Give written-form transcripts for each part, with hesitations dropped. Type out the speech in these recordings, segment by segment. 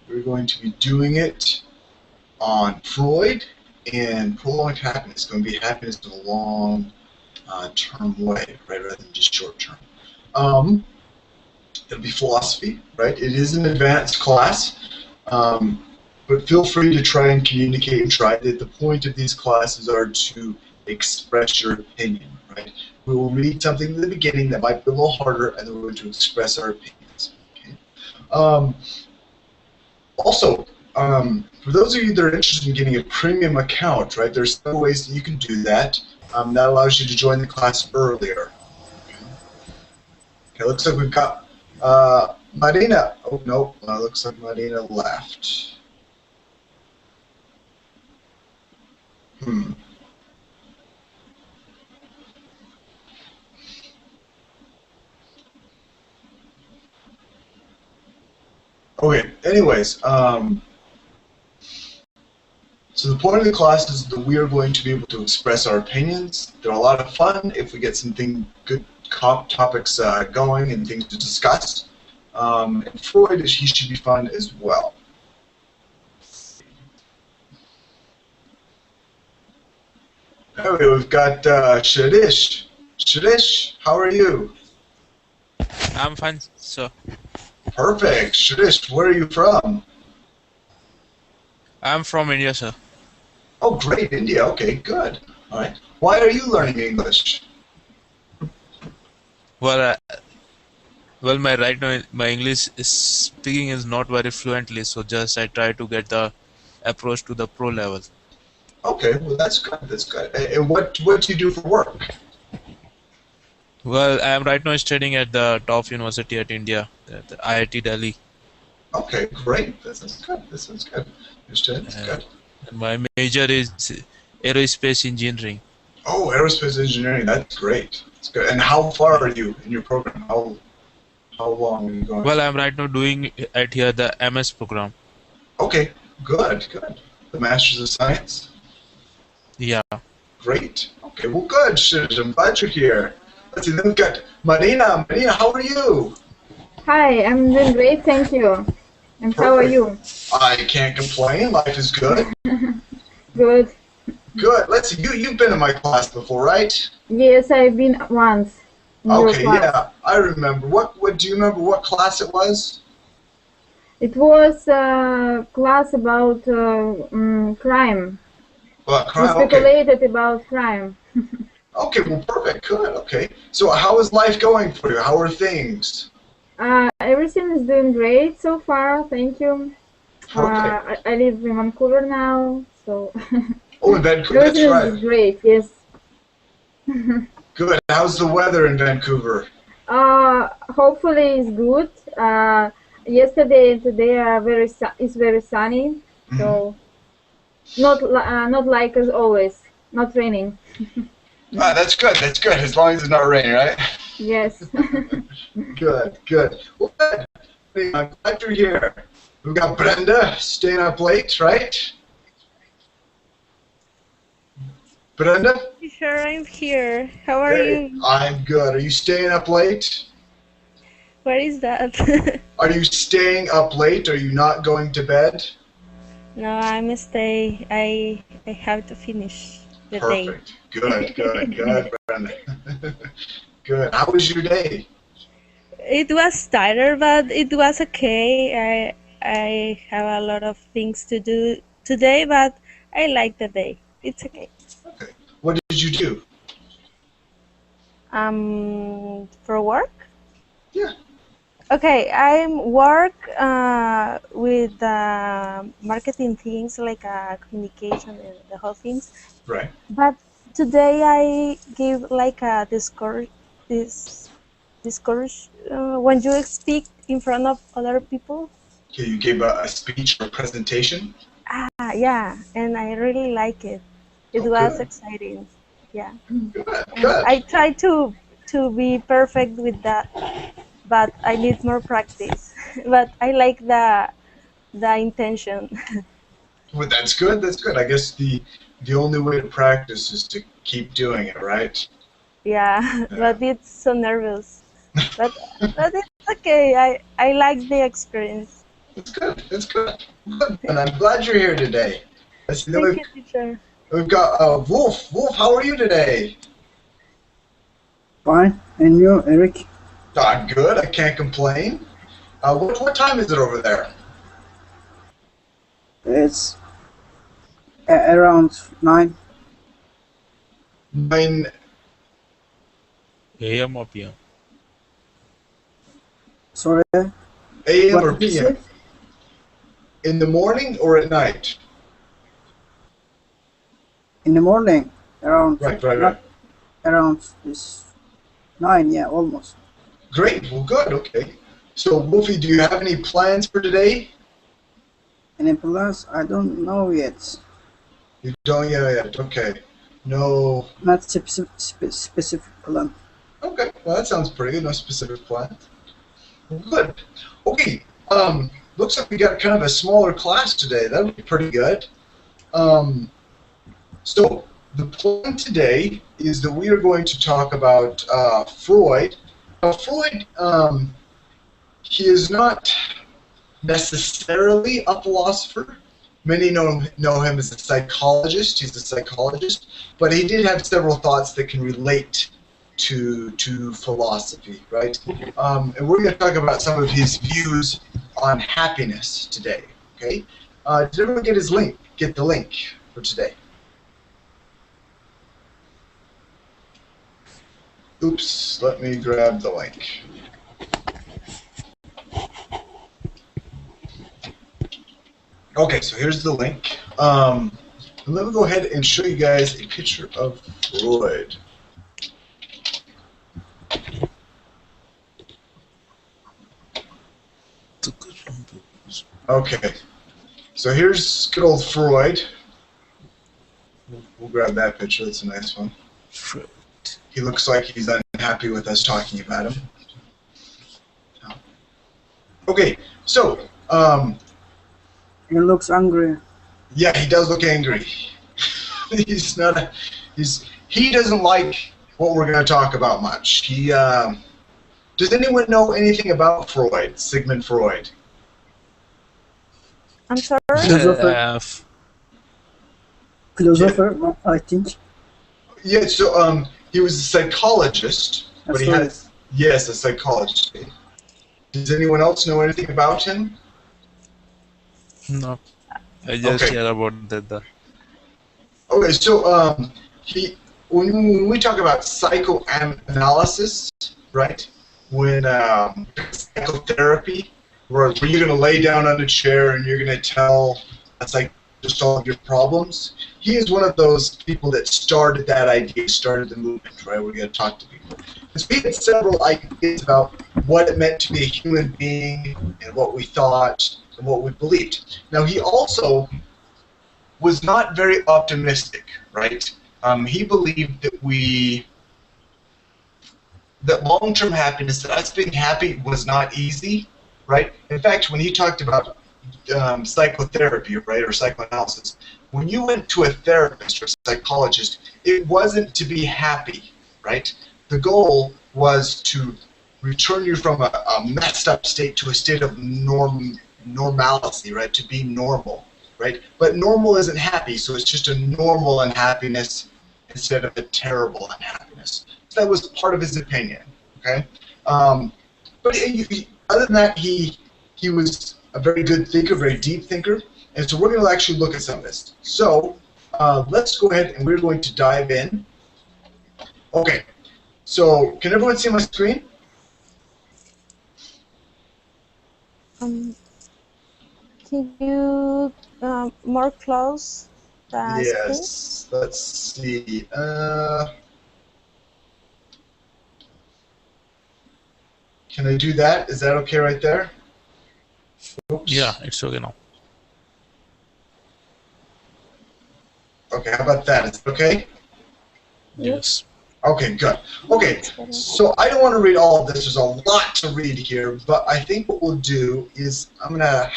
We're going to be doing it on Freud and prolonged happiness. It's going to be happiness in a long-term way, right, rather than just short-term. It'll be philosophy, right? It is an advanced class, but feel free to try and communicate and try. The point of these classes are to express your opinion, right? We will read something in the beginning that might be a little harder, and then we're going to express our opinions. Okay? Also, for those of you that are interested in getting a premium account, right, there's several ways that you can do that. That allows you to join the class earlier. Okay, looks like we've got Marina. Oh, no, looks like Marina left. Okay, anyways, so the point of the class is that we are going to be able to express our opinions. They're a lot of fun if we get something good topics going and things to discuss. And Freud, he should be fun as well. Anyway, we've got Shadish. Shadish, how are you? I'm fine, sir. Perfect. Shadish, where are you from? I'm from India, sir. Oh, great, India. Okay, good. All right. Why are you learning English? Well, right now my English speaking is not very fluently, so just I try to get the approach to the pro level. Okay, well that's good. That's good. And what do you do for work? Well, I am right now studying at the top university at India, at the IIT Delhi. Okay, great. That sounds good. That sounds good. Understood. That's good. And my major is aerospace engineering. Oh, aerospace engineering. That's great. That's good. And how far are you in your program? How long are you going? Well, I'm right now doing at here the MS program. Okay, good, good. The Masters of Science? Yeah. Great. Okay, well, good. I'm glad you're here. Let's see, then we've got Marina. Marina, how are you? Hi, I'm doing great, thank you. And how are you? I can't complain. Life is good. Good. Good. Let's see. You've been in my class before, right? Yes, I've been once. Okay, yeah, I remember. What do you remember? What class it was? It was a class about crime. Well, crime. We speculated about crime. Okay, well, perfect. Good. Okay. So, how is life going for you? How are things? Everything is doing great so far, thank you. I live in Vancouver now, so. Oh, in Vancouver, that's right. Everything is great, yes. Good. How's the weather in Vancouver? Hopefully it's good. Yesterday and today are very sunny, so not like as always, not raining. That's good. That's good. As long as it's not raining, right? Yes. Good. Good. Well, good. I'm glad you're here. We've got Brenda staying up late, right? Brenda? Sure, I'm here. How are you? I'm good. Are you staying up late? What is that? Are you staying up late? Are you not going to bed? No, I'm stay. I have to finish the day. Perfect. Good, good, good, Brenda. Good. How was your day? It was tired, but it was okay. I have a lot of things to do today, but I like the day. It's okay. Okay. What did you do? For work? Yeah. Okay, I work with marketing things like communication and the whole things. Right. But today I give like a discourse when you speak in front of other people. Okay, you gave a speech or a presentation? Yeah, and I really like it. It was exciting. Yeah. Good, good. I try to be perfect with that, but I need more practice. But I like the intention. Well, that's good. That's good. I guess the only way to practice is to keep doing it, right? Yeah, but it's so nervous. But it's okay. I like the experience. It's good. It's good. Good. And I'm glad you're here today. Let's see, then Thank you, teacher. we've got Wolf. Wolf, how are you today? Fine. And you, Eric? Good. I can't complain. What time is it over there? It's around 9. 9 AM or PM? Sorry. a.m. What or did you p.m.? say? In the morning or at night? In the morning. Around Right. around this 9, yeah, almost. Great. Well, good. Okay. So, Wolfie, do you have any plans for today? Any plans? I don't know yet. You don't yet. Okay. No. Not specific plan. Okay. Well, that sounds pretty good. No specific plan. Well, good. Okay. Looks like we got kind of a smaller class today. That would be pretty good. So the plan today is that we are going to talk about Freud. Now, Freud, he is not necessarily a philosopher. Many know him as a psychologist. He's a psychologist, but he did have several thoughts that can relate to philosophy, right? And we're going to talk about some of his views on happiness today. Okay? Did everyone get his link? Get the link for today? Oops, let me grab the link. Okay, so here's the link. Let me go ahead and show you guys a picture of Freud. Okay, so here's good old Freud. We'll grab that picture, that's a nice one. Freud. He looks like he's unhappy with us talking about him. Okay, so, He looks angry. yeah, he does look angry. He doesn't like what we're going to talk about much. Does anyone know anything about Freud, Sigmund Freud? I'm sorry. Philosopher, I think. Yeah, so he was a psychologist, but he had, yes, a psychologist. Does anyone else know anything about him? No. I just Okay. hear about that. Okay, so when we talk about psychoanalysis, right? When psychotherapy, where you're going to lay down on a chair and you're going to tell a psychologist all of your problems, he is one of those people that started that idea, started the movement, right? We're going to talk to people. Because we had several ideas about what it meant to be a human being and what we thought and what we believed. Now, he also was not very optimistic, right? He believed that long-term happiness, that us being happy was not easy, right? In fact, when he talked about psychotherapy, right, or psychoanalysis, when you went to a therapist or a psychologist, it wasn't to be happy, right? The goal was to return you from a messed up state to a state of normalcy, right, to be normal, right? But normal isn't happy, so it's just a normal unhappiness instead of a terrible unhappiness. So that was part of his opinion, okay? But other than that, he was a very good thinker, very deep thinker, and so we're going to actually look at some of this. So let's go ahead and we're going to dive in. Okay, so can everyone see my screen? Can you more close the screen? Yes, let's see. Can I do that? Is that okay right there? Oops. Yeah, it's okay now. Okay, how about that? Is it okay? Yes. Okay, good. Okay, so I don't want to read all of this. There's a lot to read here, but I think what we'll do is I'm gonna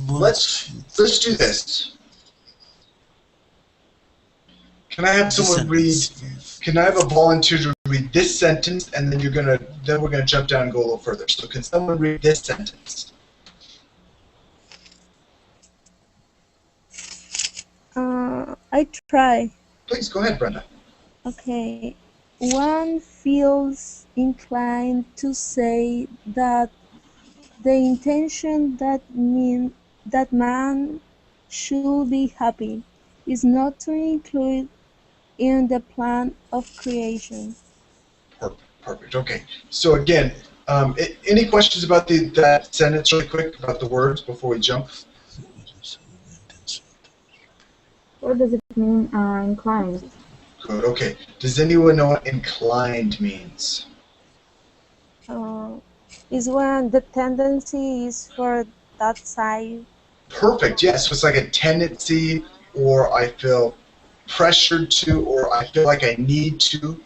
let's do this. Can I have someone read? Can I have a volunteer to read this sentence, and then we're gonna jump down and go a little further. So can someone read this sentence? I try. Please go ahead, Brenda. Okay. One feels inclined to say that the intention that man should be happy is not to include in the plan of creation. Perfect. Okay. So again, any questions about that sentence really quick, about the words before we jump? What does it mean, inclined? Good. Okay. Does anyone know what inclined means? Is when the tendency is for that side. Perfect. Yes. So it's like a tendency, or I feel pressured to, or I feel like I need to,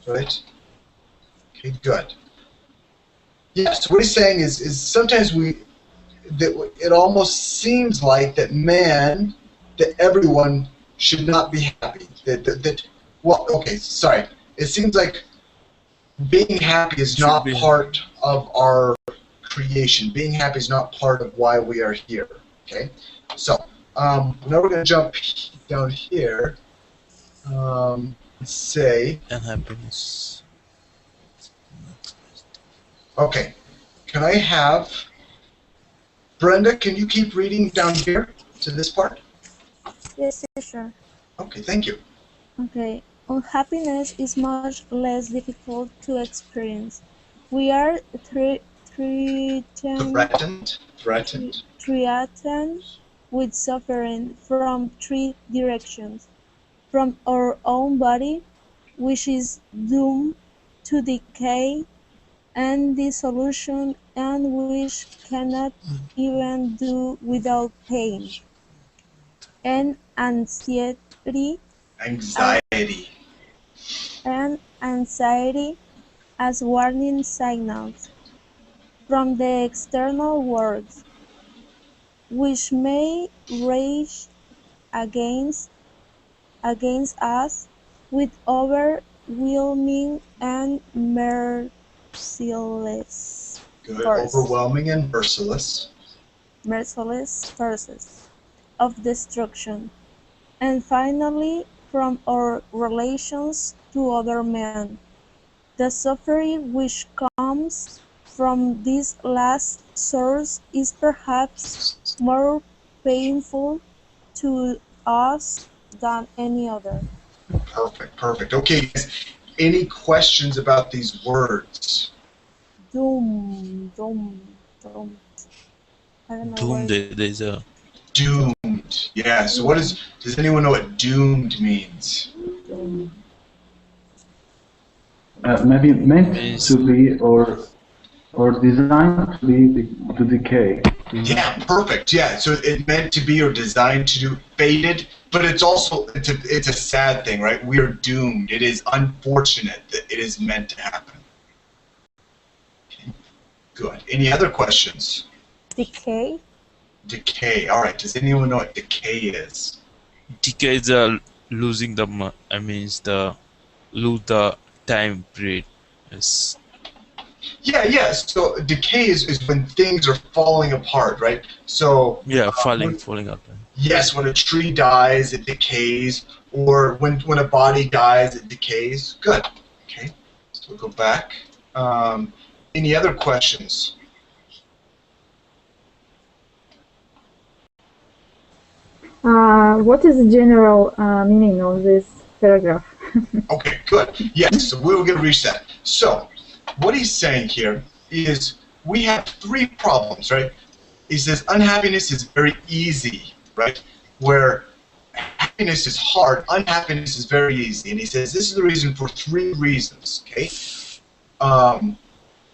right? Okay, good. Yes, what he's saying is sometimes it almost seems like that everyone should not be happy. Well, okay, sorry. It seems like being happy is not part of our creation. Being happy is not part of why we are here. Okay, so now we're going to jump down here. And say. And happiness. Okay, can I have Brenda? Can you keep reading down here to this part? Yes, sure. Okay, thank you. Okay. Unhappiness is much less difficult to experience. We are threatened with suffering from three directions. From our own body, which is doomed to decay and dissolution and which cannot even do without pain. And anxiety as warning signals from the external world, which may rage against us with overwhelming and merciless force. Overwhelming and merciless forces of destruction. And finally, from our relations to other men. The suffering which comes from this last source is perhaps more painful to us than any other. Perfect. Okay, any questions about these words? Doomed. I don't know. There's a doomed. Yeah. So does anyone know what doomed means? Maybe meant to be or designed to be to decay. Yeah, perfect. Yeah, so it's meant to be or designed to do faded, but it's also it's a sad thing, right? We are doomed. It is unfortunate that it is meant to happen. Okay. Good. Any other questions? Decay. Decay. All right. Does anyone know what decay is? Decay is losing the lose the time period. Yes. Yeah. So decay is when things are falling apart, right? So yeah, falling apart. Yes, when a tree dies, it decays, or when a body dies, it decays. Good. Okay. So we'll go back. Any other questions? What is the general meaning of this paragraph? Okay, good. Yes, so we're going to reach that. So, what he's saying here is we have three problems, right? He says unhappiness is very easy, right? Where happiness is hard, unhappiness is very easy. And he says this is the reason for three reasons, okay?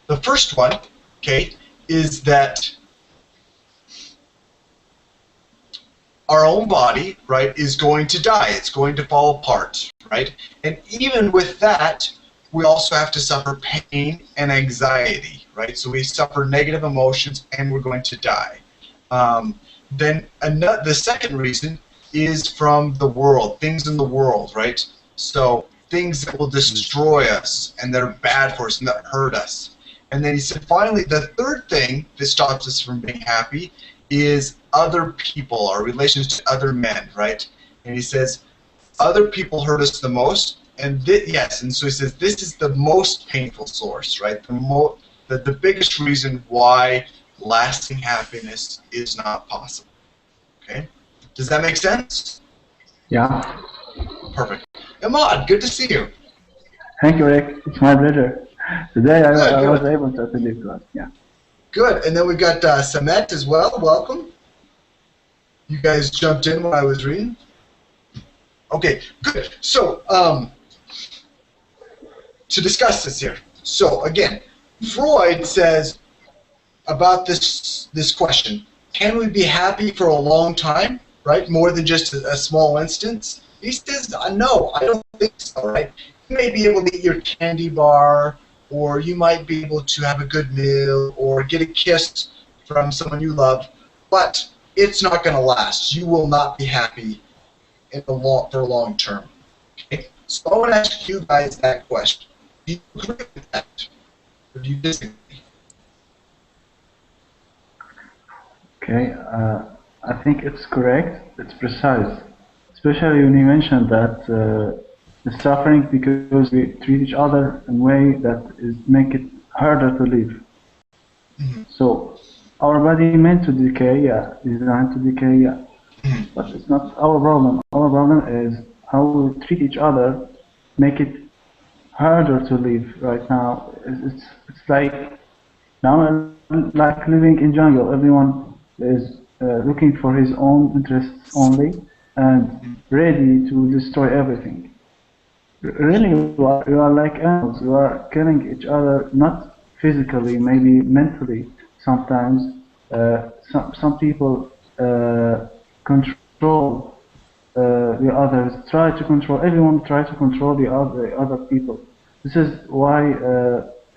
The first one, okay, is that our own body, right, is going to die. It's going to fall apart, right? And even with that, we also have to suffer pain and anxiety, right? So we suffer negative emotions and we're going to die. Then the second reason is from the world, things in the world, right? So things that will destroy us and that are bad for us and that hurt us. And then he said, finally, the third thing that stops us from being happy is other people, our relations to other men, right? And he says, other people hurt us the most, and yes, and so he says, this is the most painful source, right? The biggest reason why lasting happiness is not possible, okay? Does that make sense? Yeah. Perfect. Ahmad, good to see you. Thank you, Rick. It's my pleasure. Today I was able to attend this class. Yeah. Good. And then we've got Samet as well. Welcome. You guys jumped in when I was reading. Okay, good. So, to discuss this here. So, again, Freud says about this question, can we be happy for a long time, right? More than just a small instance? He says, no, I don't think so, right? You may be able to eat your candy bar, or you might be able to have a good meal, or get a kiss from someone you love, but it's not going to last. You will not be happy for long term. Okay? So I want to ask you guys that question. Do you agree with that? Or do you disagree? Okay, I think it's correct. It's precise. Especially when you mentioned that the suffering because we treat each other in a way that make it harder to live. Mm-hmm. So our body meant to decay, yeah, designed to decay, yeah. Mm-hmm. But it's not our problem. Our problem is how we treat each other, make it harder to live right now. It's like now like living in jungle. Everyone is looking for his own interests only and ready to destroy everything. Really, you are like animals. You are killing each other, not physically, maybe mentally. Sometimes some people control the others. Try to control everyone. Try to control the other people. This is why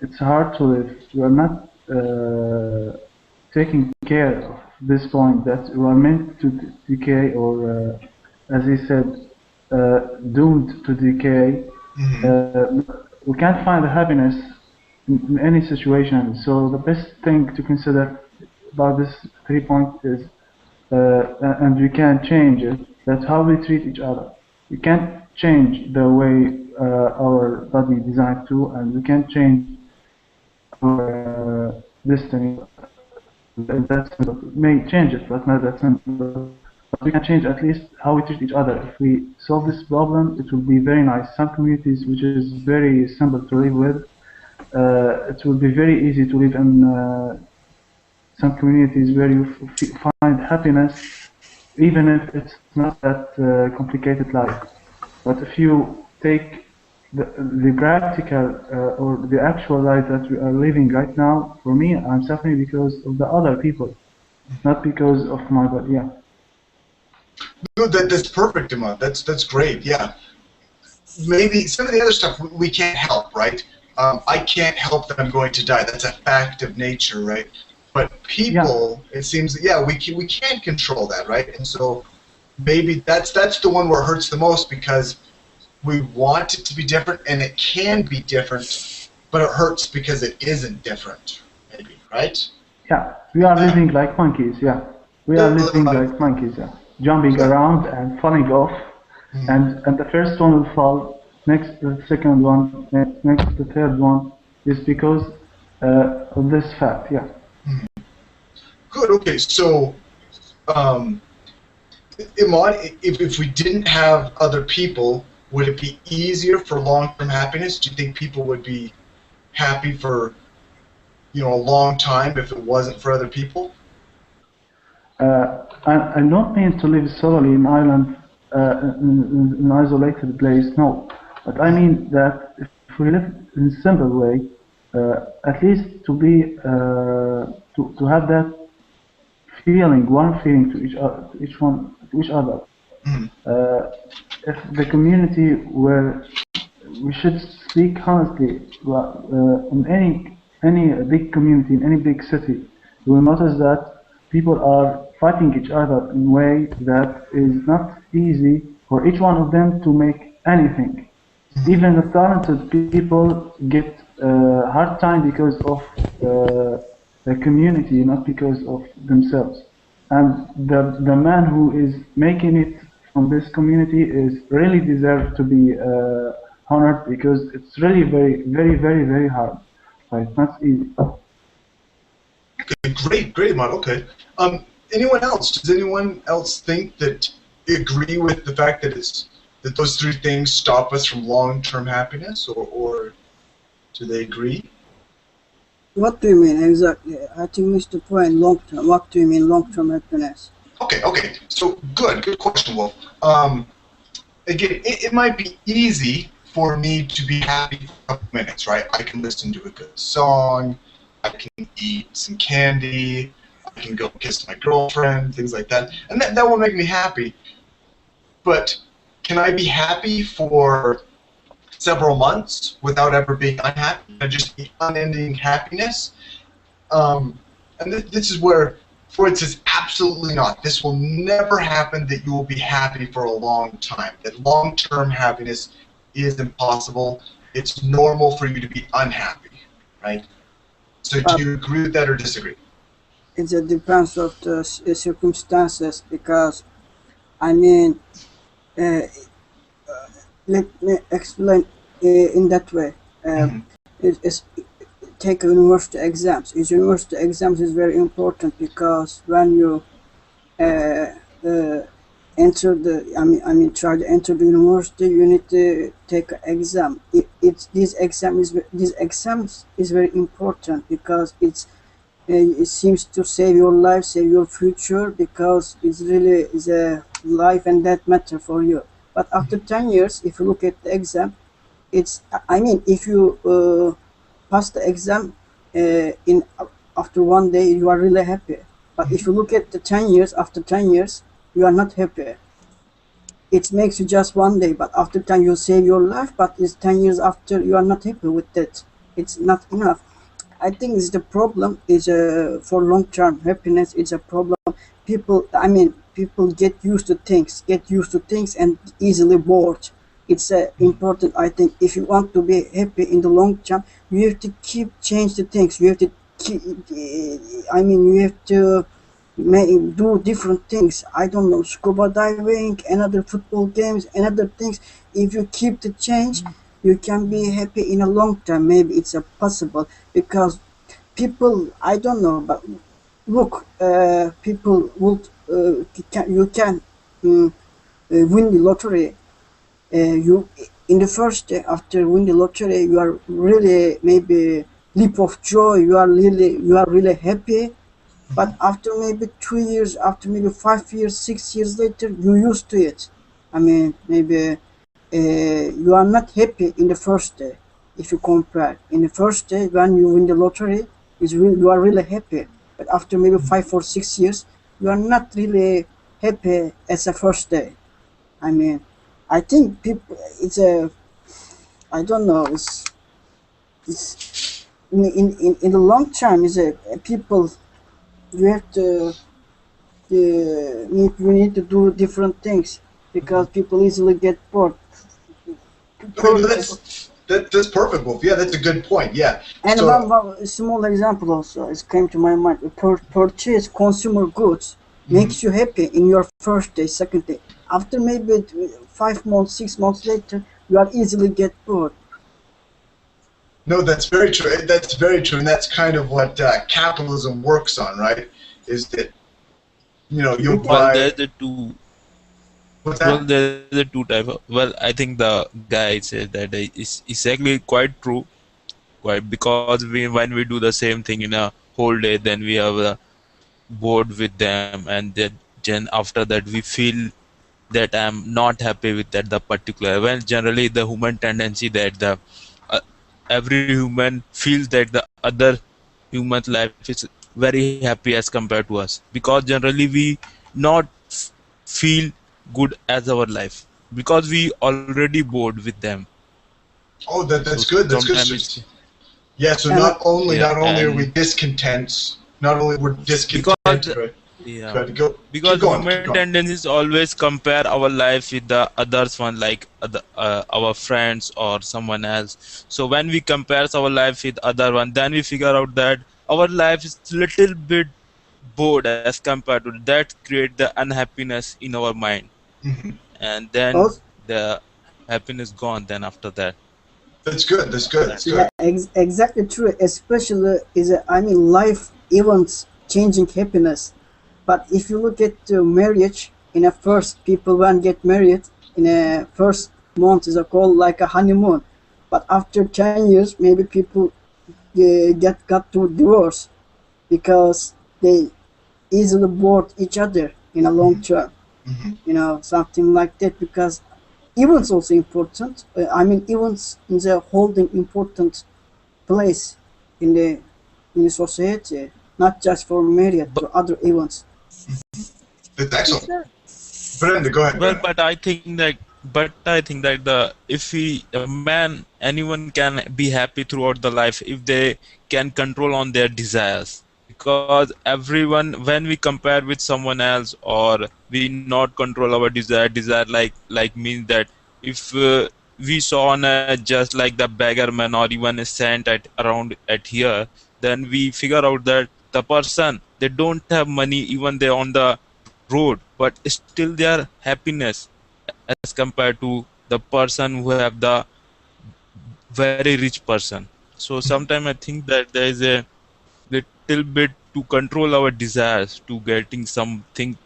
it's hard to live. You are not taking care of this point that you are meant to decay, or as he said, doomed to decay. We can't find happiness in any situation. So the best thing to consider about this 3 points is, and we can change it, that's how we treat each other. We can't change the way our body is designed to, and we can't change our destiny. May change it, but not that simple. But we can change at least how we treat each other. If we solve this problem, it will be very nice. Some communities, which is very simple to live with, it will be very easy to live in some communities where you find happiness, even if it's not that complicated life. But if you take the practical or the actual life that we are living right now, for me, I'm suffering because of the other people, not because of my body. Yeah. No, that's perfect, Emma. That's great. Yeah. Maybe some of the other stuff we can't help, right? I can't help that I'm going to die. That's a fact of nature, right? But people, it seems, we can't control that, right? And so maybe that's the one where it hurts the most, because we want it to be different, and it can be different, but it hurts because it isn't different, maybe, right? Yeah, we are living like monkeys, yeah. We are living like monkeys, yeah. Jumping around and falling off, and the first one will fall, next the second one, next the third one, is because of this fact, yeah. Good, okay, so, Iman, if we didn't have other people, would it be easier for long-term happiness? Do you think people would be happy for, a long time if it wasn't for other people? I don't mean to live solely in Ireland, in an isolated place, no. But I mean that if we live in a simple way, at least to be, to have that feeling, one feeling to each other. If the community where we should speak honestly, in any big community, in any big city, you will notice that people are fighting each other in a way that is not easy for each one of them to make anything. Even the talented people get hard time because of the community, not because of themselves. And the man who is making it from this community is really deserve to be honored, because it's really very hard. So it's not easy. Okay, great, Ahmad. Okay. Anyone else? Does anyone else think that agree with the fact that that those three things stop us from long-term happiness, or do they agree? What do you mean exactly? I think Mr. Point long term. What do you mean long term happiness? Okay. So good question, Wolf. Again, it might be easy for me to be happy for a couple minutes, right? I can listen to a good song, I can eat some candy, I can go kiss my girlfriend, things like that, and that will make me happy. But can I be happy for several months without ever being unhappy? Can I just be unending happiness? And this is where Freud says, absolutely not. This will never happen, that you will be happy for a long time. That long-term happiness is impossible. It's normal for you to be unhappy, right? So do you agree with that or disagree? It depends of the circumstances, because I mean, let me explain in that way. Take university exams. University exams is very important, because when you enter the, try to enter the university, you need to take an exam. This exams is very important, because it seems to save your life, save your future, because it's really is a life and death matter for you. But after 10 years, if you look at the exam, if you pass the exam after one day, you are really happy. But if you look at the 10 years, after 10 years, you are not happy. It makes you just one day, but after 10 you save your life, but it's 10 years after, you are not happy with that. It's not enough. I think it's the problem is for long-term happiness. It's a problem. People get used to things and easily bored. It's important, I think. If you want to be happy in the long term, you have to change the things. You have to you have to do different things. I don't know, scuba diving, another football games, another things. If you keep the change, you can be happy in a long term. Maybe it's possible, because people, I don't know, but look, people would you can win the lottery. You in the first day after win the lottery, you are really maybe leap of joy. You are really happy. But after maybe 2 years, after maybe 5 years, 6 years later, you used to it. Maybe you are not happy in the first day. If you compare in the first day when you win the lottery, you are really happy. But after maybe 5 or 6 years, you are not really happy as a first day. I think people, I don't know, it's in the long term, people, you have to we need to do different things, because people easily get bored. That's perfect, Wolf. Yeah, that's a good point. Yeah. And one small example also came to my mind. Purchase consumer goods makes you happy in your first day, second day. After maybe 5 months, 6 months later, you are easily get bored. No, that's very true. That's very true, and that's kind of what capitalism works on, right? Is that you buy. Well, there's the two. What's that? Well, there's the two type of. Well, I think the guy said that is exactly quite true, because when we do the same thing in a whole day, then we have bored with them, and then after that we feel that I'm not happy with that the particular. Well, generally the human tendency that every human feels that the other human life is very happy as compared to us, because generally we not feel good as our life, because we already bored with them. Oh, that's good. That's good. Yeah. So not only are we discontent, not only we're discontent, because right? Yeah, But go, because keep going, human keep going. tendency is always compare our life with the others one, like our friends or someone else. So when we compare our life with other one, then we figure out that our life is little bit bored as compared to that, create the unhappiness in our mind, Hmm. and then Also, the happiness gone. Then after that, That's good. That's good. That's yeah, good. exactly true. Especially is I mean life events changing happiness. But if you look at marriage, in a first people when get married in a first month is a called like a honeymoon. But after 10 years, maybe people got to divorce because they easily bored each other in a long Hmm. term. Hmm. Something like that. Because events also important. I mean events is a holding important place in the society, not just for marriage, but for other events. That's excellent. Teacher, Brenda, go ahead, well, Brenda. but I think that the if we a man anyone can be happy throughout the life if they can control on their desires, because everyone when we compare with someone else or we not control our desire like means that if we saw on a just like the beggar man or even a saint at around at here, then we figure out that the person they don't have money, even they on the road, but still their happiness as compared to the person who have the very rich person. So sometimes I think that there is a little bit to control our desires to getting something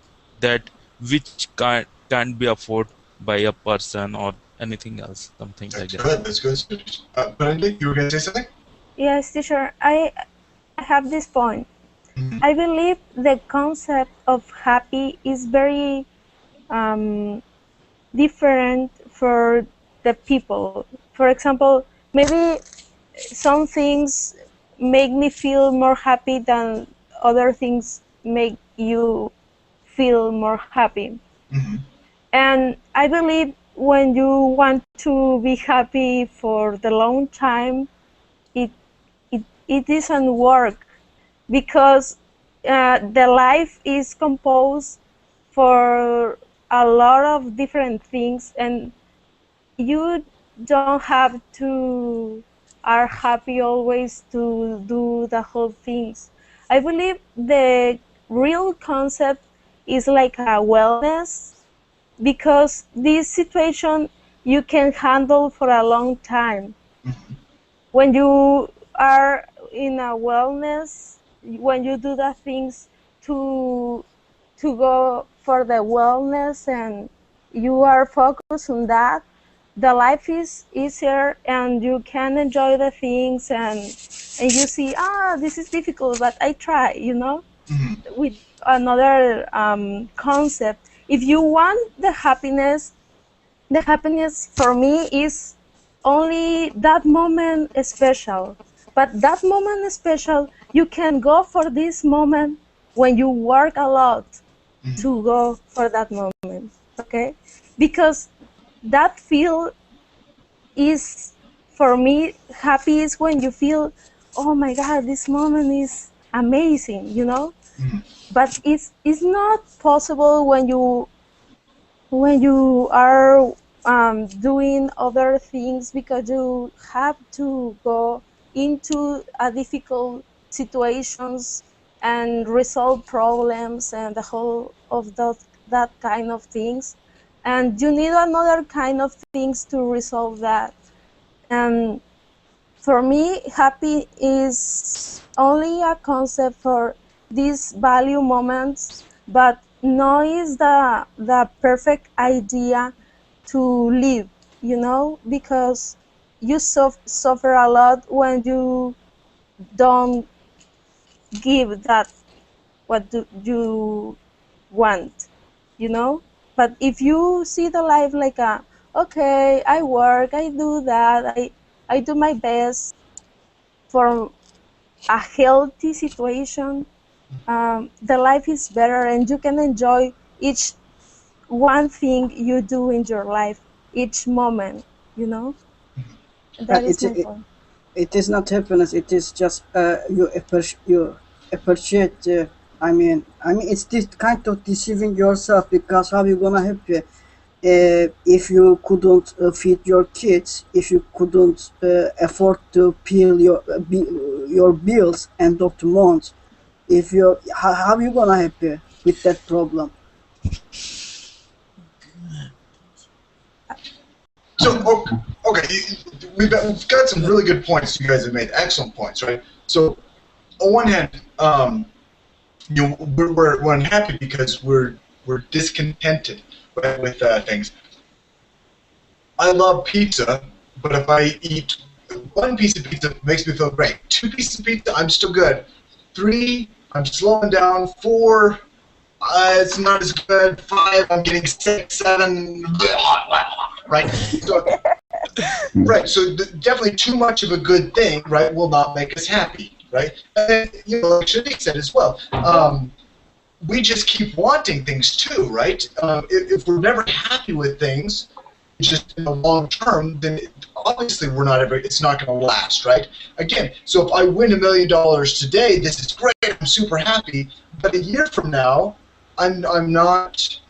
that which can't be afforded by a person or anything else, something like That's that. good. That's good, Suresh. Brenda, you were going to say something? yes, teacher, I have this point. Hmm. I believe the concept of happy is very um, different for the people. For example, maybe some things make me feel more happy than other things make you feel more happy. Hmm. And I believe when you want to be happy for the long time, it it doesn't work because the life is composed for a lot of different things, and you don't have to are happy always to do the whole things. I believe the real concept is like a wellness, because this situation you can handle for a long time. Hmm. When you are in a wellness, when you do the things to go for the wellness and you are focused on that, the life is easier and you can enjoy the things, and you see, this is difficult but I try, Hmm. with another concept. If you want the happiness for me is only that moment special. But that moment special, you can go for this moment when you work a lot Hmm. to go for that moment. Okay? Because that feel is, for me, happy is when you feel, oh my God, this moment is amazing. Hmm. But it's not possible when you are doing other things, because you have to go into a difficult situations and resolve problems and the whole of that kind of things, and you need another kind of things to resolve that. And for me, happy is only a concept for these value moments, but no is the perfect idea to live, because you suffer a lot when you don't give that what do you want, you know. But if you see the life like a, okay, I work, I do that, I do my best for a healthy situation, the life is better and you can enjoy each one thing you do in your life, each moment, you know. Uh, That is it, my it point. it is not happiness. It is just you appreciate it's this kind of deceiving yourself, because how you gonna happy if you couldn't feed your kids, if you couldn't afford to pay your bills end of the month, if you how you gonna happy with that problem? So, okay, we've got some really good points you guys have made, excellent points, right? So, on one hand, we're unhappy because we're discontented, right, with things. I love pizza, but if I eat one piece of pizza, it makes me feel great. 2 pieces of pizza, I'm still good. 3, I'm slowing down. 4, it's not as good. 5, I'm getting 6, 7, right? So, right. So definitely too much of a good thing, right, will not make us happy, right? And like Shanique said as well, we just keep wanting things too, right? If we're never happy with things, just in the long term, then obviously it's not going to last, right? Again, so if I win $1 million today, this is great. I'm super happy. But a year from now, I'm not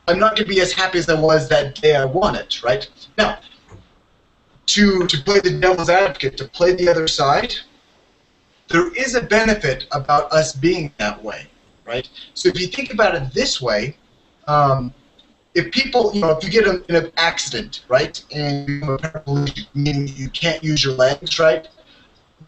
going to be as happy as I was that day I won it, right? Now, to play the devil's advocate, to play the other side, there is a benefit about us being that way, right? So if you think about it this way, if people, if you get in an accident, right, and you have a paraplegic, meaning you can't use your legs, right?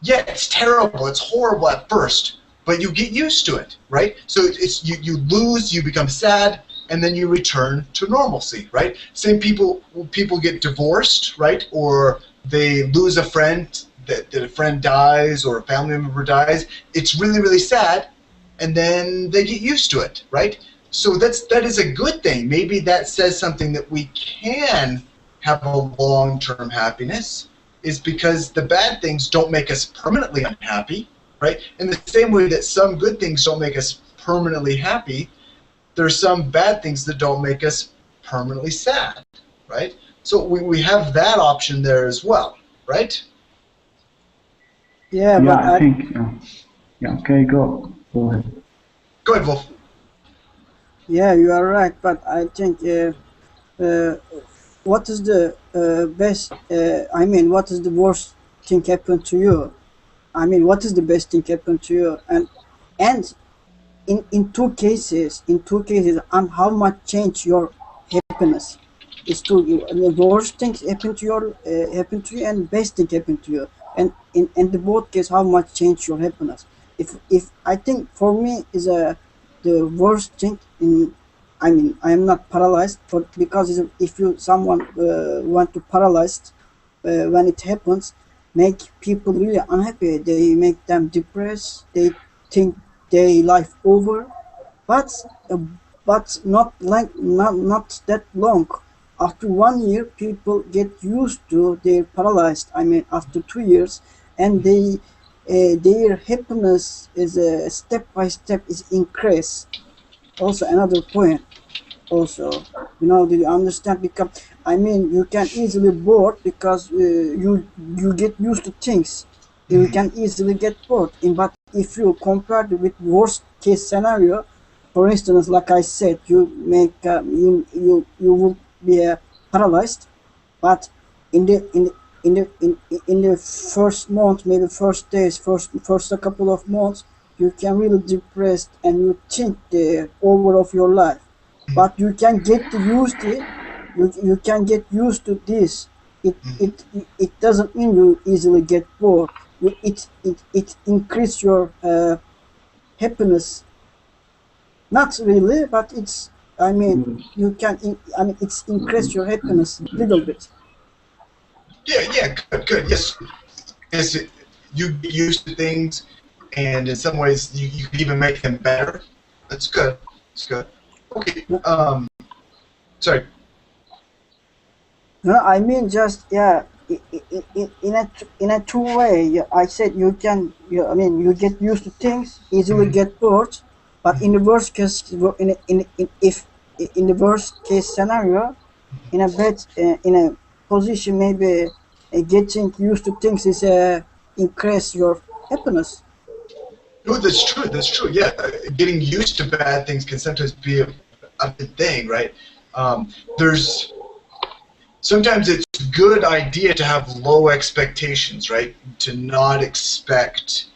Yeah, it's terrible, it's horrible at first, but you get used to it, right? So it's you lose, you become sad, and then you return to normalcy, right? Same people get divorced, right, or they lose a friend, that a friend dies or a family member dies. It's really, really sad, and then they get used to it, right? So that is a good thing. Maybe that says something that we can have a long-term happiness, is because the bad things don't make us permanently unhappy, right? In the same way that some good things don't make us permanently happy, there are some bad things that don't make us permanently sad, right? So we have that option there as well, right? Yeah, Yeah, but I think. Yeah. Okay, go ahead. Go ahead, Wolf. yeah, you are right. But I think what is the best? What is the worst thing happen to you? What is the best thing happen to you? And in two cases, how much change your happiness is to you. The worst things happen to you, and best thing happen to you. And in the both case, how much change your happiness? If I think for me is the worst thing in. I am not paralyzed, because if someone want to paralyzed when it happens, make people really unhappy. They make them depressed. They think their life over, but not that long. After 1 year, people get used to their paralyzed. After 2 years, and their happiness is step by step is increase. Also another point. Also, do you understand? Because you can easily bored, because you get used to things. You can easily get bored. But if you compare with worst case scenario, for instance, like I said, you make you will be paralyzed, but in the first month, maybe first days, first a couple of months, you can really depressed, and you think the over of your life. But you can get used to it. You can get used to this. It doesn't mean you easily get bored. It increase your happiness. Not really, but it's. You can. It's increase your happiness a little bit. Yeah, good. Yes, you get used to things, and in some ways you can even make them better. That's good. That's good. Okay. Sorry. No, just in a two way. I said you can. You get used to things, easily get bored, but in the worst case, in the worst case scenario, in a position, maybe getting used to things is increase your happiness. No, that's true. That's true. Yeah, getting used to bad things can sometimes be a good thing, right? There's sometimes it's a good idea to have low expectations, right? To not expect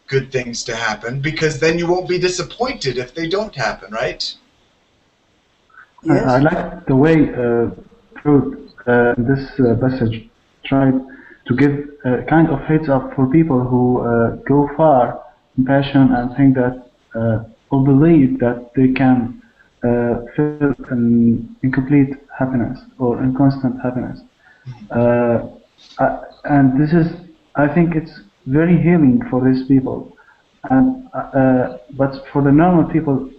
good things to happen, because then you won't be disappointed if they don't happen, right? I Yes. like the way Freud in this passage tried to give a kind of heads up for people who go far in passion and think that or believe that they can feel an incomplete happiness or inconstant happiness. Uh, and this is, I think it's very healing for these people. And but for the normal people,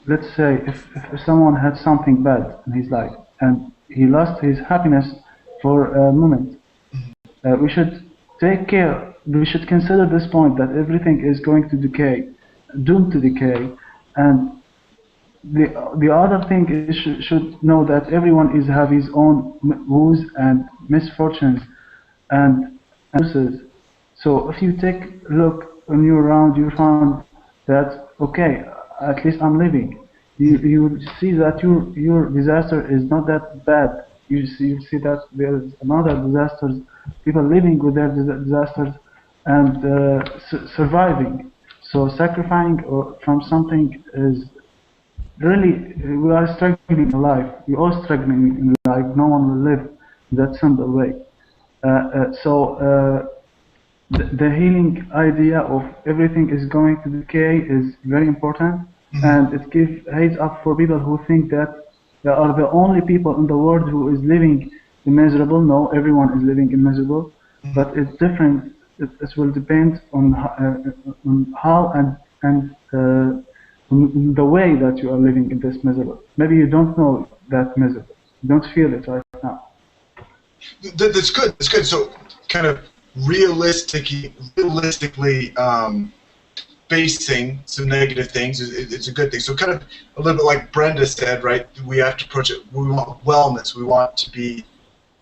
let's say if someone had something bad in his life and he lost his happiness for a moment, we should take care. We should consider this point that everything is going to decay, doomed to decay, and the other thing is should know that everyone is have his own woes and misfortunes and uses. So if you take a look on you around, you find that okay, at least I'm living. You see that your disaster is not that bad. You see that there is another disasters, people living with their disasters and surviving. So sacrificing or from something is really, we are struggling in life. We are struggling in life. No one will live in that simple way. So the healing idea of everything is going to decay is very important, and it gives heads up for people who think that they are the only people in the world who is living in miserable. No, everyone is living in miserable, but it's different. It will depend on how and the way that you are living in this miserable. Maybe you don't know that miserable. You don't feel it right now. That's good. That's good. So, kind of realistically, facing some negative things is a good thing. So, kind of a little bit like Brenda said, right? We have to approach it. We want wellness. We want to be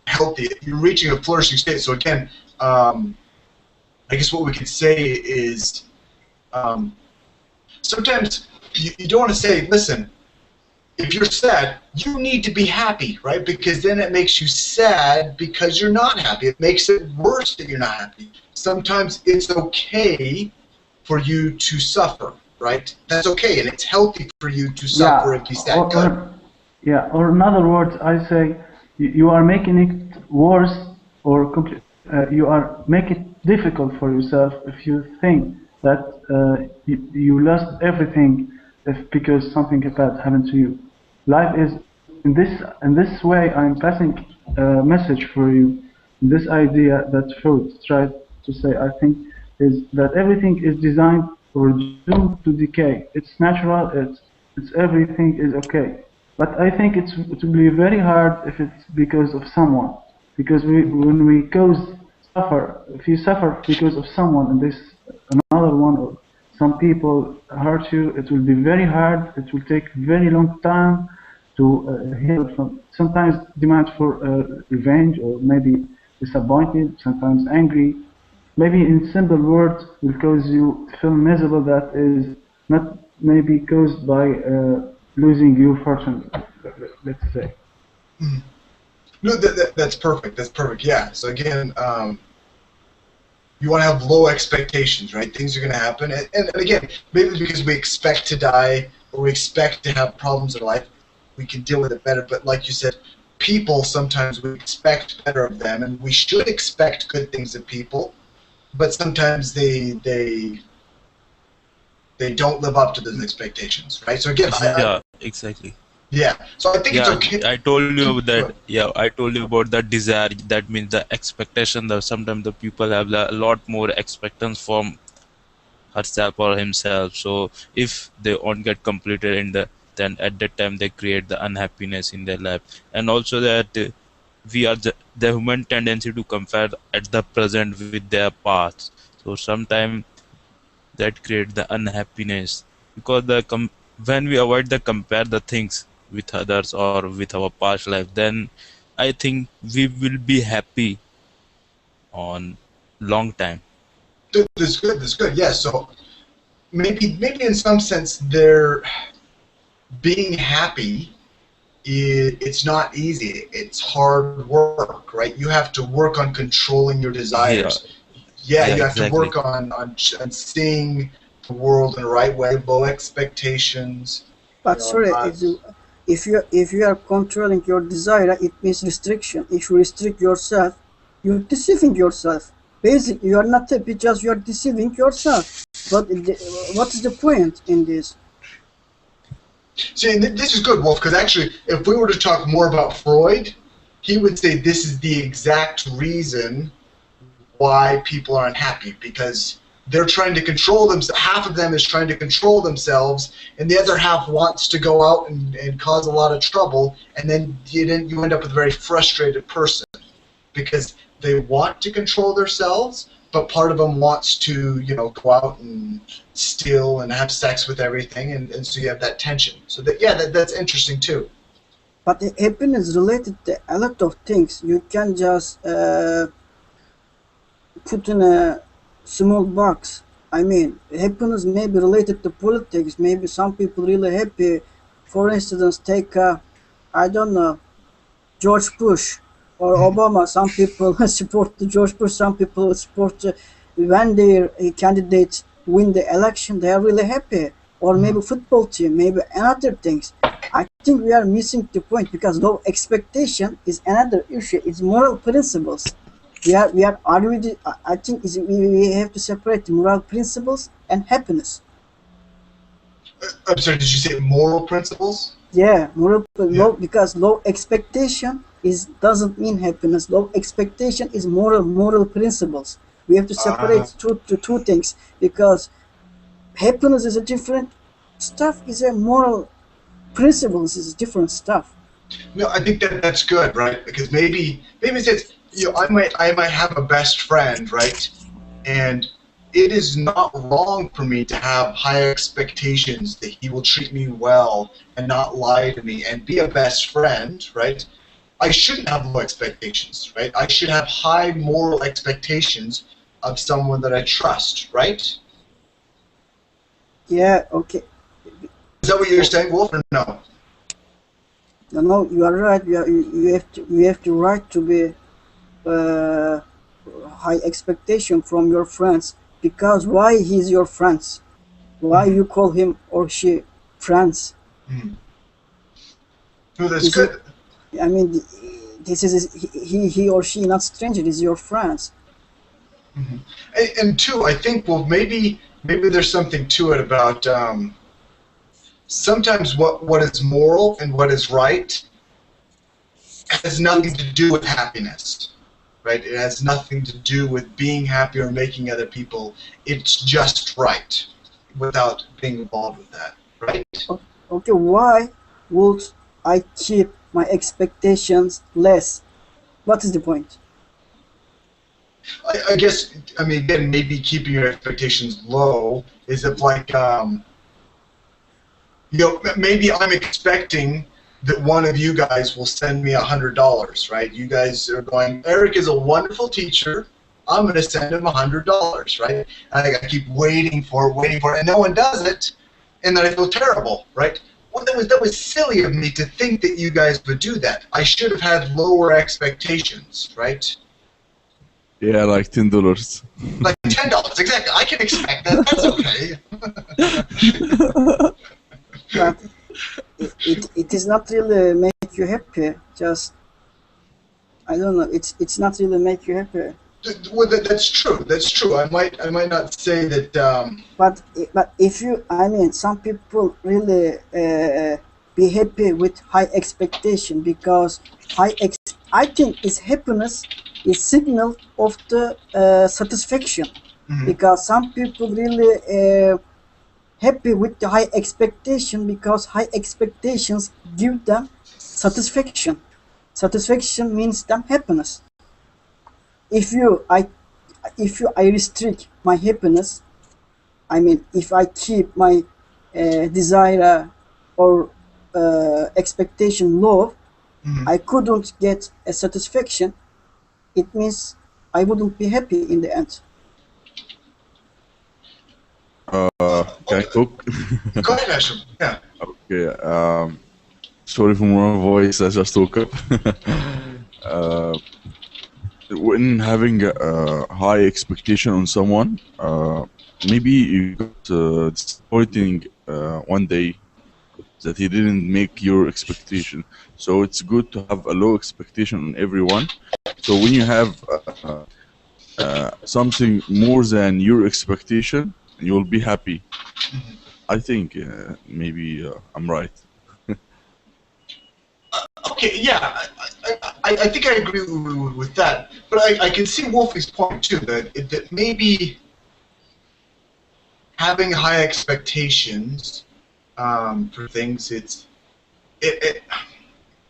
healthy. You're reaching a flourishing state. So, again, I guess what we could say is sometimes you don't want to say, listen, if you're sad, you need to be happy, right? Because then it makes you sad because you're not happy. It makes it worse that you're not happy. Sometimes it's okay for you to suffer, right? That's okay, and it's healthy for you to suffer and be sad. Or in other words, I say you are making it worse or you are making it difficult for yourself if you think that you lost everything because something bad happened to you. Life is in this way. I'm passing a message for you. This idea that Freud tried to say, I think, is that everything is designed or doomed to decay. It's natural. It's everything is okay. But I think it will be very hard if it's because of someone. Because when we suffer, if you suffer because of someone, and this another one or some people hurt you, it will be very hard. It will take very long time to heal from. Sometimes demand for revenge, or maybe disappointed, sometimes angry. Maybe in simple words will cause you to feel miserable that is not maybe caused by losing your fortune, let's say. No, that's perfect. That's perfect. Yeah. So again, you want to have low expectations, right? Things are going to happen. And again, maybe it's because we expect to die or we expect to have problems in life, we can deal with it better. But like you said, people, sometimes we expect better of them, and we should expect good things of people, but sometimes they don't live up to those expectations, right? So again, Exactly. Yeah. So I think it's okay. I told you that. Yeah, I told you about that desire. That means the expectation. That sometimes the people have a lot more expectations from herself or himself. So if they won't get completed then at that time they create the unhappiness in their life. And also that we are the human tendency to compare at the present with their past. So sometimes that create the unhappiness because when we avoid the compare the things with others or with our past life, then I think we will be happy on long time. That's good. That's good. Yeah. So maybe in some sense they're being happy. It's not easy. It's hard work, right? You have to work on controlling your desires. Yeah, you have to work on seeing the world in the right way, low expectations. But sorry, if you are controlling your desire, it means restriction. If you restrict yourself, you're deceiving yourself. Basically, you are not happy, just you are deceiving yourself. But what is the point in this? See, this is good, Wolf, because actually, if we were to talk more about Freud, he would say this is the exact reason why people are unhappy, because they're trying to control themselves. Half of them is trying to control themselves, and the other half wants to go out and cause a lot of trouble, and then you end up with a very frustrated person, because they want to control themselves, but part of them wants to, go out and steal and have sex with everything, and so you have that tension. So that's interesting too. But the happiness related to a lot of things. You can just put in a small box. I mean, happiness may be related to politics. Maybe some people really happy. For instance, take I don't know, George Bush or Obama. Some people support George Bush. Some people support when their candidates win the election, they are really happy. Or maybe football team, maybe another things. I think we are missing the point, because low expectation is another issue. It's moral principles. We are arguing. I think we have to separate moral principles and happiness. I'm sorry, did you say moral principles? Yeah, low, because low expectation doesn't mean happiness. Low expectation is moral principles. We have to separate two things, because happiness is a different stuff. Is a moral principles is different stuff. No, I think that's good, right? Because maybe it's I might have a best friend, right? And it is not wrong for me to have high expectations that he will treat me well and not lie to me and be a best friend, right? I shouldn't have low expectations, right? I should have high moral expectations of someone that I trust, right? Yeah, okay. Is that what you're saying, Wolf, or no? No, you are right. You have to right to be high expectation from your friends, because why he's your friends? Why you call him or she friends? No, that's good. I mean, this is he or she not stranger. Is your friends. And two, I think, well, maybe there's something to it about sometimes what is moral and what is right has nothing to do with happiness, right? It has nothing to do with being happy or making other people. It's just right, without being involved with that, right? Okay, why would I keep my expectations less? What is the point? I guess, I mean, again, maybe keeping your expectations low is if, like, maybe I'm expecting that one of you guys will send me $100, right? You guys are going, Eric is a wonderful teacher. I'm going to send him $100, right? And I keep waiting for it, and no one does it, and then I feel terrible, right? Well, that was silly of me to think that you guys would do that. I should have had lower expectations, right? Yeah, like $10. Like $10, exactly. I can expect that. That's okay. But it is not really make you happy. Just I don't know. It's not really make you happy. Well, that's true. That's true. I might not say that. But if you, I mean, some people really be happy with high expectation, because I think is happiness is signal of the satisfaction, because some people really happy with the high expectation, because high expectations give them satisfaction. Satisfaction means them happiness. If I restrict my happiness, I mean, if I keep my desire or expectation low, I couldn't get a satisfaction. It means I wouldn't be happy in the end. Can I talk? Go ahead, Ashram. Yeah. Okay. Sorry for my voice. I just woke up. When having a high expectation on someone, maybe you got disappointing one day that he didn't make your expectation. So it's good to have a low expectation on everyone. So when you have something more than your expectation, you'll be happy. I think maybe I'm right. Okay, yeah, I think I agree with that, but I can see Wolfie's point too, that maybe having high expectations for things,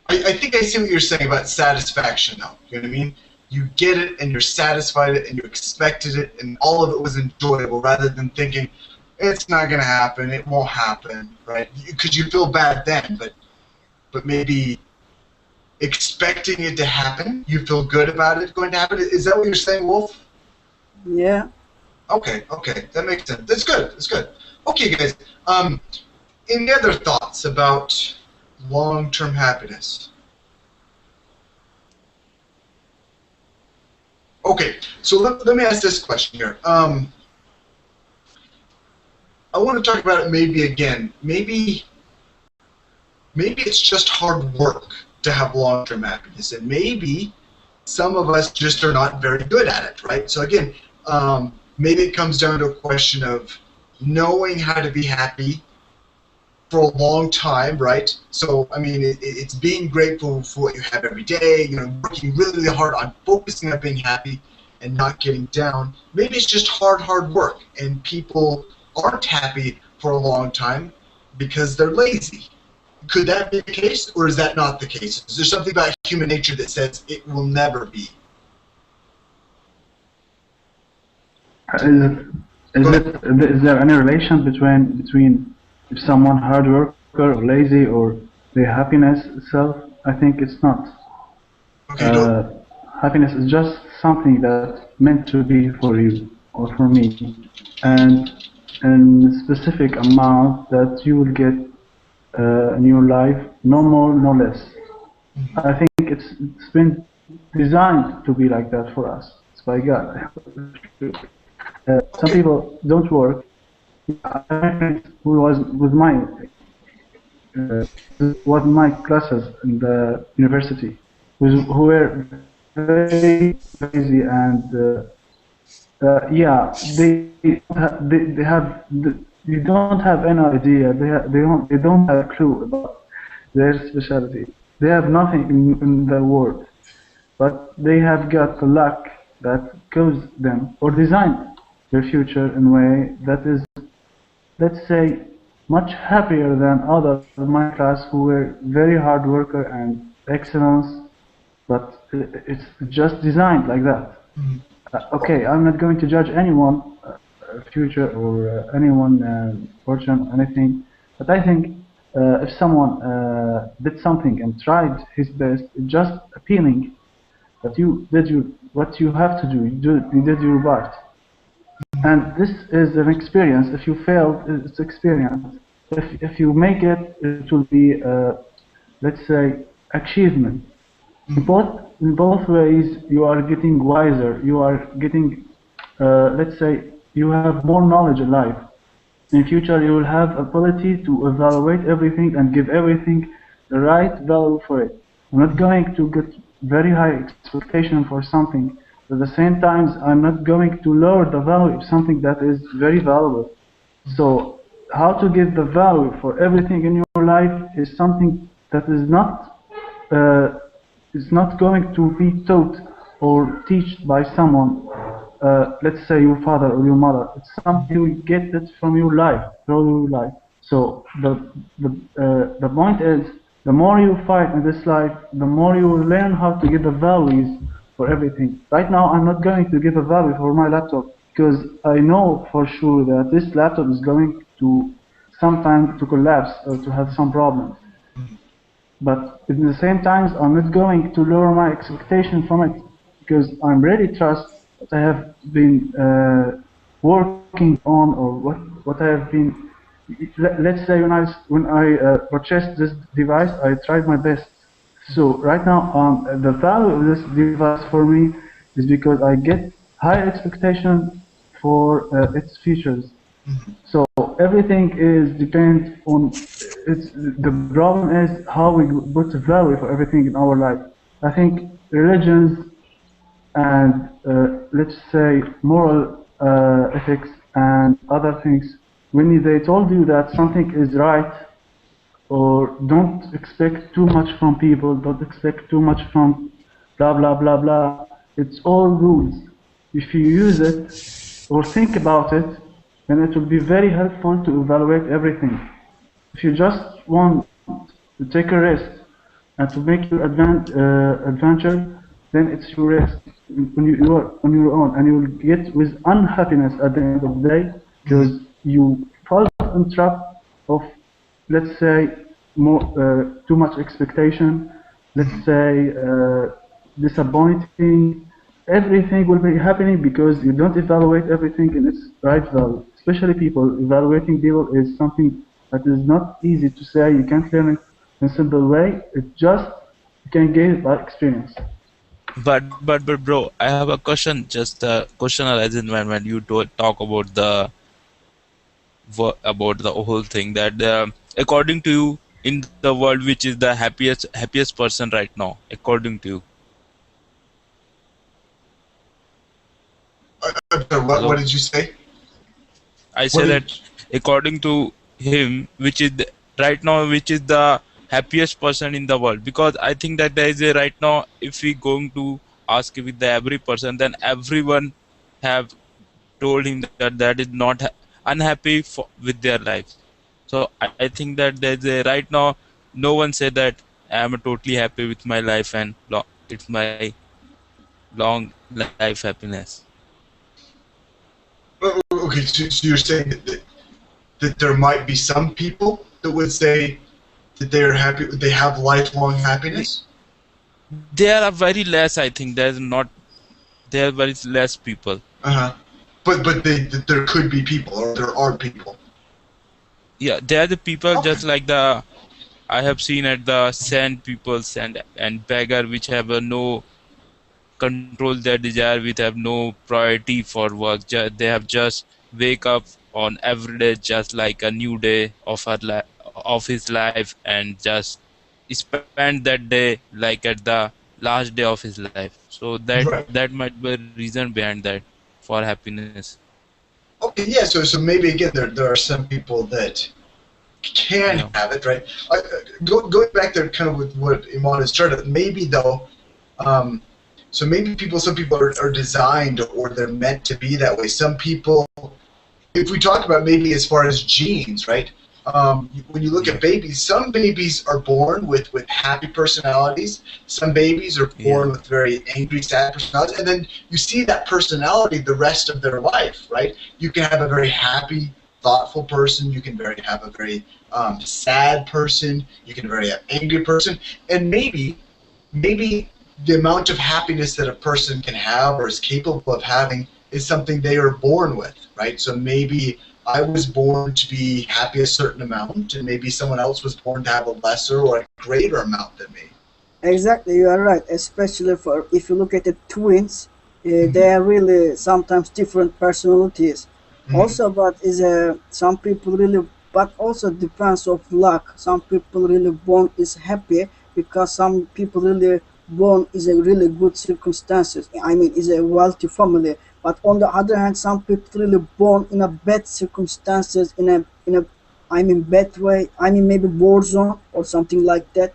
I think I see what you're saying about satisfaction though, you know what I mean? You get it and you're satisfied it and you expected it and all of it was enjoyable rather than thinking, it's not going to happen, it won't happen, right? Because you feel bad then, but maybe expecting it to happen, you feel good about it going to happen. Is that what you're saying, Wolf? Yeah. Okay, that makes sense. That's good. Okay, guys. Any other thoughts about long-term happiness? Okay, so let me ask this question here. I want to talk about it maybe again. Maybe it's just hard work to have long-term happiness, and maybe some of us just are not very good at it, right? So again, maybe it comes down to a question of knowing how to be happy for a long time, right? So I mean, it's being grateful for what you have every day, you know, working really hard on focusing on being happy and not getting down. Maybe it's just hard work, and people aren't happy for a long time because they're lazy. Could that be the case, or is that not the case? Is there something about human nature that says it will never be? Is there any relation between if someone hard worker or lazy or their happiness itself? I think it's not. Okay, happiness is just something that's meant to be for you or for me, and a specific amount that you will get in your life, no more, no less. I think it's been designed to be like that for us. It's by God. Some people don't work. I have a friend who was with my classes in the university, who were very lazy and yeah, they have. You don't have any idea. They don't have a clue about their specialty. They have nothing in the world, but they have got the luck that caused them or designed their future in a way that is, let's say, much happier than others in my class who were very hard worker and excellence, but it's just designed like that. Okay, I'm not going to judge anyone future or anyone fortune or anything, but I think if someone did something and tried his best, it's just appealing that you did what you have to do. You did your part, and this is an experience. If you failed, it's experience. If you make it, it will be let's say achievement. In both ways, you are getting wiser. You are getting let's say you have more knowledge in life. In future, you will have ability to evaluate everything and give everything the right value for it. I'm not going to get very high expectation for something. At the same time, I'm not going to lower the value of something that is very valuable. So, how to give the value for everything in your life is something that is not going to be taught or taught by someone. Let's say your father or your mother. It's something you get it from your life, through your life. So the point is, the more you fight in this life, the more you will learn how to give the values for everything. Right now, I'm not going to give a value for my laptop because I know for sure that this laptop is going to sometime to collapse or to have some problems. But at the same time, I'm not going to lower my expectation from it because I'm really trust what I have been working on or what I have been let's say when I purchased this device, I tried my best. So right now, the value of this device for me is because I get high expectation for its features. So everything is depends on it's the problem is how we put value for everything in our life. I think religions and let's say moral ethics and other things, when they told you that something is right, or don't expect too much from people, don't expect too much from blah blah blah blah, it's all rules. If you use it or think about it, then it will be very helpful to evaluate everything. If you just want to take a rest and to make your adventure, then it's your rest when you are on your own, and you will get with unhappiness at the end of the day because you fall in trap of, let's say, too much expectation, let's say disappointing. Everything will be happening because you don't evaluate everything in its right value. Especially people, evaluating people is something that is not easy to say. You can't learn it in a simple way. It just, you can gain it by experience. But bro, I have a question. Just a question arises when you talk about the whole thing, that according to you, in the world, which is the happiest person right now, according to you? What did you say? I say that according to him, which is right now, which is the happiest person in the world, because I think that there is a right now, if we going to ask with the every person, then everyone have told him that is not unhappy with their life. So I think that there's a right now, no one said that I am totally happy with my life and it's my long life happiness. Okay, so you're saying that there might be some people that would say that they're happy, they have lifelong happiness? There are very less, I think. There are very less people. But there could be people, or there are people. Yeah, there are the people just like I have seen at the sand peoples and beggar, which have no control their desire, which have no priority for work. They have just wake up on every day just like a new day of his life, and just spend that day like at the last day of his life. So that might be a reason behind that for happiness. Okay, yeah. So maybe again there are some people that can have it, right? Going back there, kind of with what Iman has started. Maybe though, so maybe some people are designed, or they're meant to be that way. Some people, if we talk about maybe as far as genes, right? When you look at babies, some babies are born with happy personalities. Some babies are born with very angry, sad personalities. And then you see that personality the rest of their life, right? You can have a very happy, thoughtful person. You can have a very sad person. You can have an angry person. And maybe the amount of happiness that a person can have or is capable of having is something they are born with, right? So maybe I was born to be happy a certain amount, and maybe someone else was born to have a lesser or a greater amount than me. Exactly, you are right. Especially for if you look at the twins, they are really sometimes different personalities. Also, but some people really, but also depends of luck. Some people really born is happy because some people really born is a really good circumstances. I mean, is a wealthy family. But on the other hand, some people really born in a bad circumstances, in a I mean bad way. I mean maybe war zone or something like that.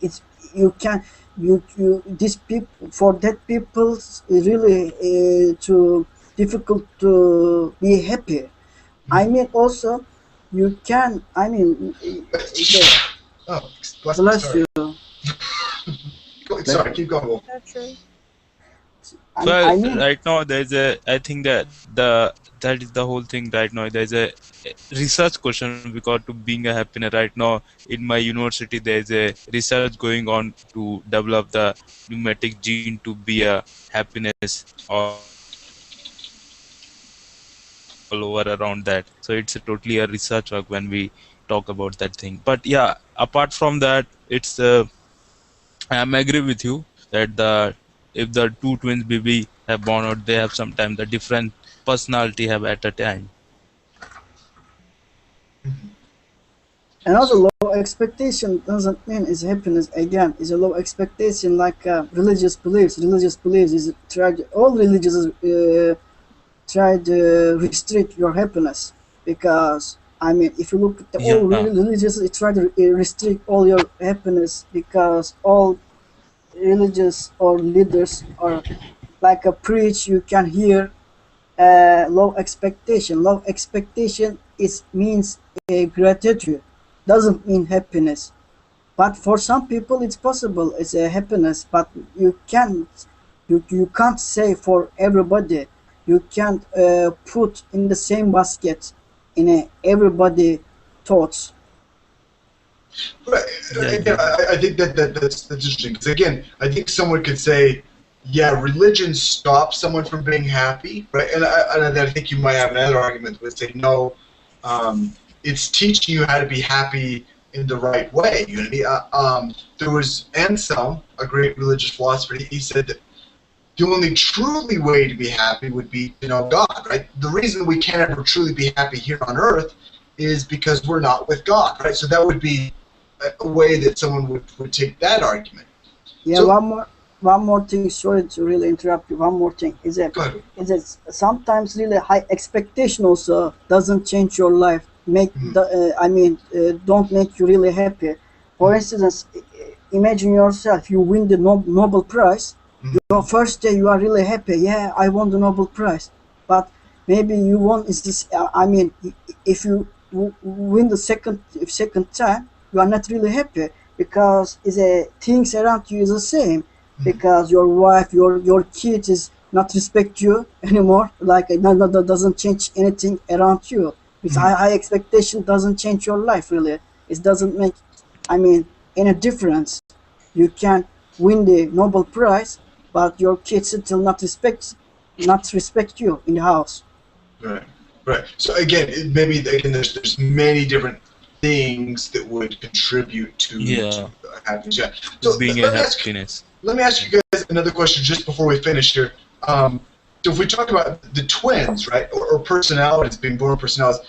It's you can you these people, for that people is really too difficult to be happy. I mean also you can. I mean. Bless you. Sorry, keep going. Well, right now I think that is the whole thing right now. There's a research question, because to being a happiness right now in my university, there's a research going on to develop the pneumatic gene to be a happiness, or people over around that. So it's totally a research work when we talk about that thing. But yeah, apart from that, it's I'm agree with you that if the two twins baby have born out, they have sometimes the different personality have at a time. Another low expectation doesn't mean is happiness. Again, is a low expectation like religious beliefs. Religious beliefs is all religions try to restrict your happiness, because I mean, if you look at the all Yeah, religions, it try to restrict all your happiness, because all religious or leaders are like a preach you can hear low expectation. Low expectation is means gratitude, doesn't mean happiness. But for some people it's possible, it's a happiness, but you can't say for everybody. You can't put in the same basket in everybody thoughts. Right. yeah, I Again, get it. I think that's interesting, because again, I think someone could say, yeah, religion stops someone from being happy, right? And I think you might have another argument that would say, no, it's teaching you how to be happy in the right way. You know what I mean? There was Anselm, a great religious philosopher. He said that the only truly way to be happy would be to know God, right? The reason we can't ever truly be happy here on earth is because we're not with God, right? So that would be a way that someone would take that argument. Yeah, So, one more thing. Sorry to really interrupt you. One more thing is that go ahead. sometimes really high expectation also doesn't change your life. Don't make you really happy. For instance, imagine yourself you win the Nobel Prize. Your first day you are really happy. Yeah, I won the Nobel Prize. But maybe you won is this. If you win the second time, you are not really happy, because things around you is the same. Because your wife, your kids is not respect you anymore. Like that doesn't change anything around you. Because high expectation doesn't change your life really. It doesn't make, any difference. You can win the Nobel Prize, but your kids still not respect you in the house. Right, right. So again, maybe again, there's many different things that would contribute to Yeah, happiness. Yeah. So being a happiness. let me ask you guys another question just before we finish here. So if we talk about the twins, right, or personalities, being born personalities,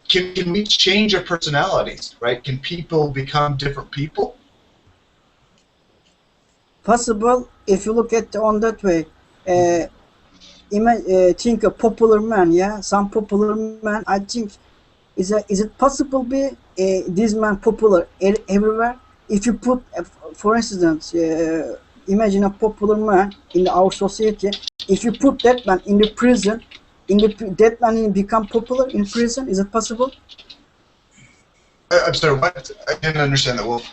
can we change our personalities, right? Can people become different people? Possible if you look at on that way. Think a popular man, yeah, some popular man. I think is it possible be this man popular everywhere? If you put, for instance, imagine a popular man in our society. If you put that man in the prison, that man become popular in prison. Is it possible? I'm sorry, what? I didn't understand that, Wolf.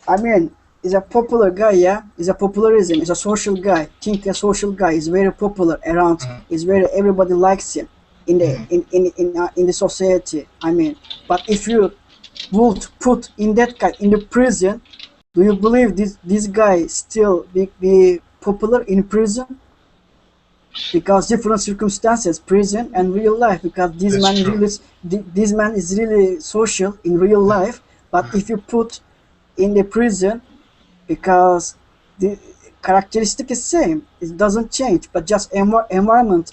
I mean, is a popular guy, yeah. Is a popularism. Is a social guy. Think a social guy is very popular around. Is very everybody likes him in the society. But if you would put in that guy in the prison, do you believe this guy still be popular in prison? Because different circumstances, prison and real life. Because this man is really social in real life. But if you put in the prison, because the characteristic is same, it doesn't change, but just environment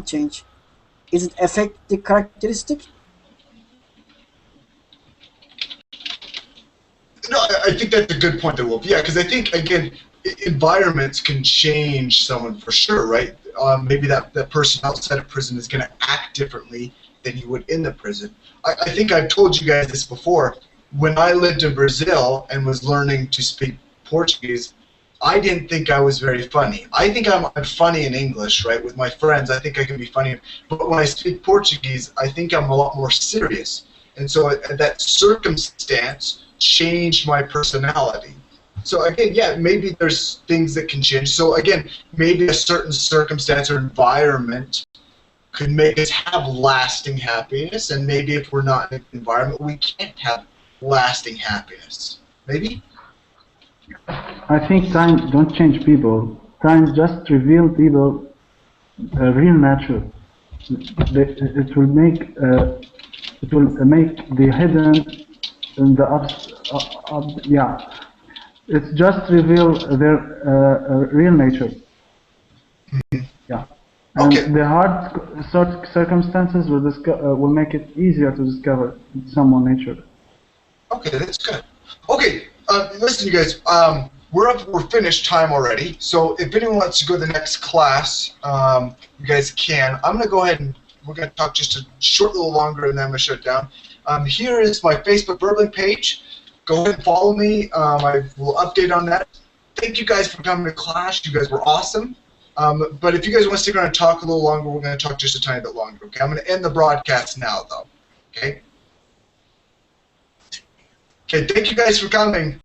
change. Is it affect the characteristic? No, I think that's a good point, there, Wolf. Yeah, because I think, again, environments can change someone for sure, right? Maybe that person outside of prison is going to act differently than he would in the prison. I think I've told you guys this before. When I lived in Brazil and was learning to speak Portuguese, I didn't think I was very funny. I think I'm funny in English, right? With my friends, I think I can be funny. But when I speak Portuguese, I think I'm a lot more serious. And so that circumstance changed my personality. So again, yeah, maybe there's things that can change. So again, maybe a certain circumstance or environment could make us have lasting happiness, and maybe if we're not in an environment, we can't have lasting happiness. Maybe? I think time don't change people. Time just reveal people real nature. it will make the hidden in the yeah. It's just reveal their real nature. Yeah. And Okay. the hard circumstances will make it easier to discover someone's nature. Okay, that's good. Okay, listen, you guys. We're finished time already. So if anyone wants to go to the next class, you guys can. I'm gonna go ahead and we're gonna talk just a short little longer, and then I'm gonna shut it down. Here is my Facebook Burbling page. Go ahead and follow me. I will update on that. Thank you guys for coming to class. You guys were awesome. But if you guys want to stick around and talk a little longer, we're going to talk just a tiny bit longer. Okay, I'm going to end the broadcast now, though. Okay. Okay. Thank you guys for coming.